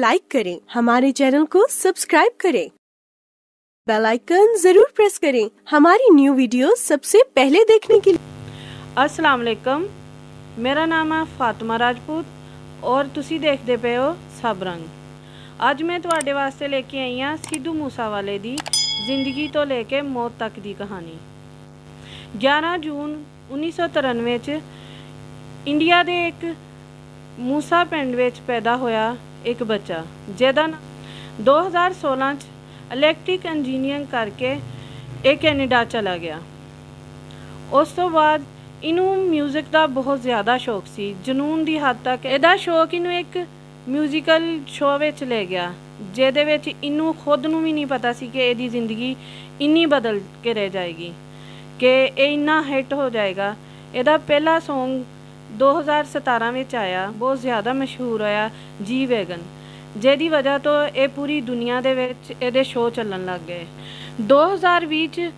Like करें, हमारे channel को सब्सक्राइब करें, बेल आइकन जरूर प्रेस करें हमारी न्यू वीडियो सबसे पहले देखने के लिए। अस्सलाम वालेकुम, मेरा नाम है फातिमा राजपूत और तुसी देखते पे हो सब रंग। अज मैं तुहाडे वास्ते लेके आई हाँ सिद्धू मूसावाले दी जिंदगी तो लेके मौत तक दी कहानी। 11 जून 1993 च इंडिया दे एक मूसा पिंड विच पैदा होया एक बच्चा जिहदा 2016 च इलैक्ट्रिक इंजीनियरिंग करके एक कैनेडा चला गया। उस तो बाद इनू म्यूजिक का बहुत ज़्यादा शौक सी, जनून की हद तक इहदा शौक इनू एक म्यूजिकल शो विच ले गया जिहदे विच इनू खुद नू भी नहीं पता सी कि इहदी ज़िंदगी इन्नी बदल के रह जाएगी, कि यह इन्ना हिट हो जाएगा। इहदा पहला सॉन्ग 2017 में आया, बहुत ज़्यादा मशहूर होया, जी वैगन, जिहदी वजह तो ये पूरी दुनिया दे विच इहदे शो चलन लग गए। 2020 च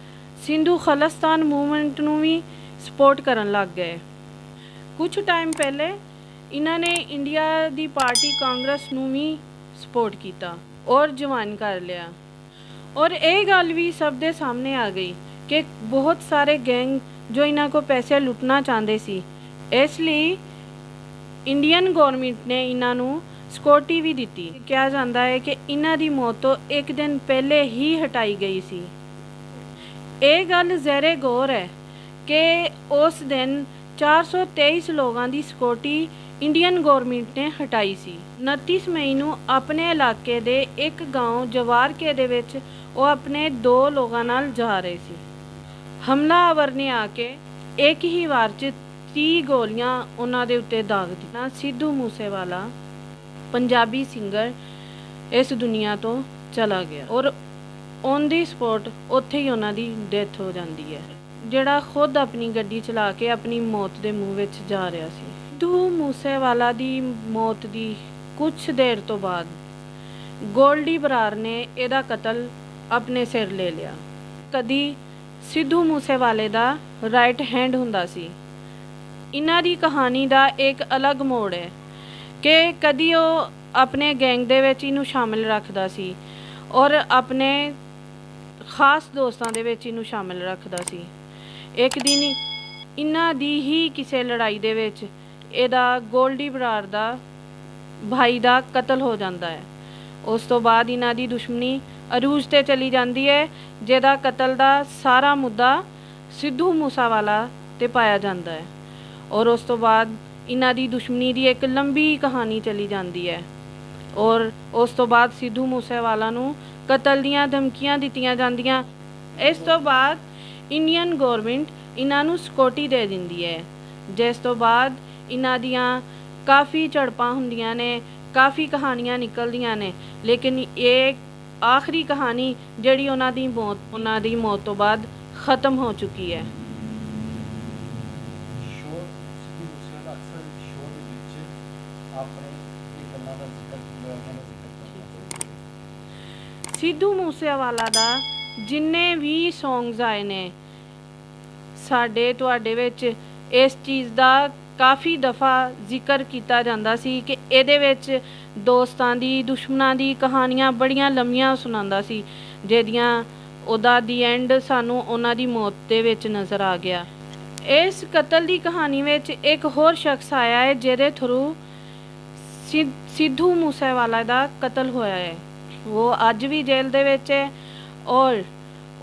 सिंधु खालिस्तान मूवमेंट नू भी सपोर्ट करन लग गए। कुछ टाइम पहले इन्होंने इंडिया दी पार्टी कांग्रेस नू भी सपोर्ट किया और ज्वाइन कर लिया। और ये गल भी सब दे सामने आ गई कि बहुत सारे गैंग जो इन्हों को पैसे लुटना चाहते सी, इसलिए इंडियन गौरमेंट ने इन्हों सिक्योरिटी भी दी। कहा जाता है कि इन्हों की मौत तो एक दिन पहले ही हटाई गई सी। ये गल ज़ेरे गौर है कि उस दिन 423 लोगों की सिक्योरिटी इंडियन गौरमेंट ने हटाई सी। 29 मई नू अपने इलाके दे एक गाँव जवारके दे विच वो अपने 2 लोगों नाल जा रहे सी। हमलावर ने आके एक ही वार च 30 गोलियां उन्हां दे उत्ते दाग दित्तियां। सिद्धू मूसेवाला पंजाबी सिंगर इस दुनिया तो चला गया और ऑन दी स्पॉट उत्थे ही उन्हां दी डेथ हो जाती है, जिहड़ा खुद अपनी गड्डी चला के अपनी मौत दे मुँह विच जा रहा सी। सिद्धू मूसेवाला दी मौत दी कुछ देर तो बाद गोल्डी बरार ने इहदा कतल अपने सिर ले लिया। कदी सिद्धू मूसेवाले दा राइट हैंड हुंदा सी। इन्हां दी कहानी दा एक अलग मोड़ है कि कदी वो अपने गैंग दे विच इनू शामिल रखदा सी और अपने खास दोस्तों दे विच इनू शामिल रखदा सी। एक दिन इन्हां दी ही किसी लड़ाई दे विच इहदा गोल्डी बरार दा भाई दा कतल हो जाता है। उस तो बाद इन्हां दी दुश्मनी अरूज ते चली जाती है, जिहदा कतल दा सारा मुद्दा सिद्धू मूसावाला ते पाया जाता है। और उस तो बाद इन्हां दी दुश्मनी दी एक लंबी कहानी चली जाती है और उस तो बाद सिद्धू मूसेवाला नू कतल दियां धमकियां दित्तियां जांदियां। इस तो बाद इंडियन गौरमेंट इन्हां नू सिक्योरिटी दे दिंदी है, जिस तो बाद इन्हां दियां काफ़ी झड़पां हुंदियां ने, काफ़ी कहानियां निकलदियां ने, लेकिन ये आखिरी कहानी जिहड़ी उन्हां दी मौत तो बाद ख़त्म हो चुकी है। सिद्धू मूसेवाला दा जिन्ने भी सॉन्ग्स आए ने साडे तुहाडे विच इस चीज़ दा काफ़ी दफ़ा जिक्र किया जाता सी कि इहदे विच दोस्तां दी दुश्मनां दी कहानियां बड़ियां लम्मियां सुणांदा सी, जिहदियां ओहदा दी एंड सानू उन्हां दी मौत दे विच नज़र आ गया। इस कतल दी कहानी विच एक होर शख्स आया है जिहदे थ्रू सिद्धू मूसेवाला दा कतल होया है। वो अज भी जेल दे विच है और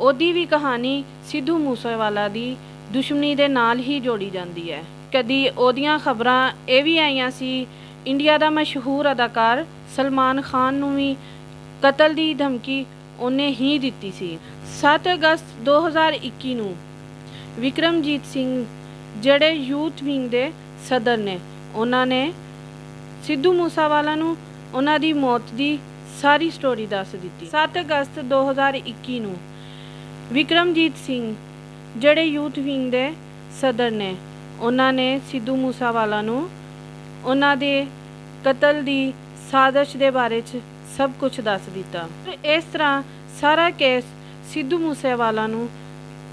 ओदी भी कहानी सिद्धू मूसेवाला दी दुश्मनी दे नाल ही जोड़ी जाती है। कदी ओदियां खबरां ये भी आईयां सी इंडिया दा मशहूर अदाकार सलमान खान नू भी कतल दी धमकी उन्हें ही दित्ती सी। 7 अगस्त 2021 नू विक्रमजीत सिंह जिहड़े यूथ विंग दे सदर ने, उन्होंने सिद्धू मूसावाला नू उन्हां दी मौत दी सारी स्टोरी दस दी। 7 अगस्त 2021 नू विक्रमजीत सिंह जिहड़े यूथ विंग दे सदर ने, उन्होंने सिद्धू मूसावाला नू उन्हां दे कतल दी साजिश दे बारे च सब कुछ दस दिता। इस तरह सारा केस सिद्धू मूसेवाला नू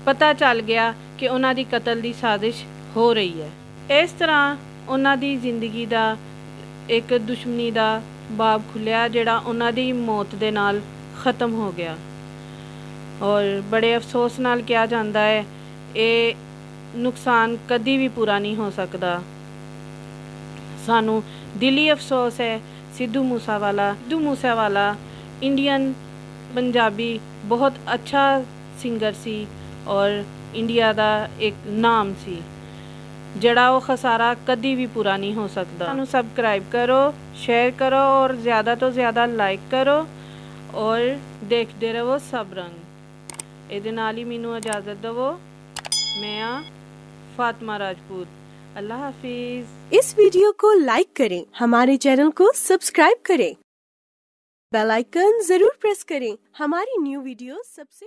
पता चल गया कि उन्हां दी कतल दी साजिश हो रही है। इस तरह उन्हां दी जिंदगी दा एक दुश्मनी दा ਬਾਬ ਖੁੱਲਿਆ ਜਿਹੜਾ ਉਹਨਾਂ ਦੀ ਮੌਤ ਦੇ ਨਾਲ ख़त्म ਹੋ ਗਿਆ। ਔਰ ਬੜੇ ਅਫਸੋਸ ਨਾਲ ਕਿਹਾ ਜਾਂਦਾ ਹੈ ਇਹ ਨੁਕਸਾਨ ਕਦੀ ਵੀ ਪੂਰਾ ਨਹੀਂ ਹੋ ਸਕਦਾ। ਸਾਨੂੰ ਦਿਲੀ ਅਫਸੋਸ ਹੈ ਸਿੱਧੂ ਮੂਸੇਵਾਲਾ ਇੰਡੀਅਨ ਪੰਜਾਬੀ ਬਹੁਤ ਅੱਛਾ ਸਿੰਗਰ ਸੀ ਔਰ ਇੰਡੀਆ ਦਾ ਇੱਕ ਨਾਮ ਸੀ ਜਿਹੜਾ ਉਹ ਖਸਾਰਾ ਕਦੀ ਵੀ ਪੂਰਾ ਨਹੀਂ ਹੋ ਸਕਦਾ। ਸਾਨੂੰ ਸਬਸਕ੍ਰਾइब करो, शेयर करो और ज़्यादा तो ज़्यादा लाइक करो और देखते रहो सब रंग। ਇਹਦੇ ਨਾਲ ਹੀ ਮੈਨੂੰ इजाज़त दवो। मैं हाँ फातिमा राजपूत। अल्लाह हाफिज़। इस वीडियो को लाइक करें, हमारे चैनल को सब्सक्राइब करें, बेल आइकन जरूर प्रेस करें हमारी न्यू वीडियो सबसे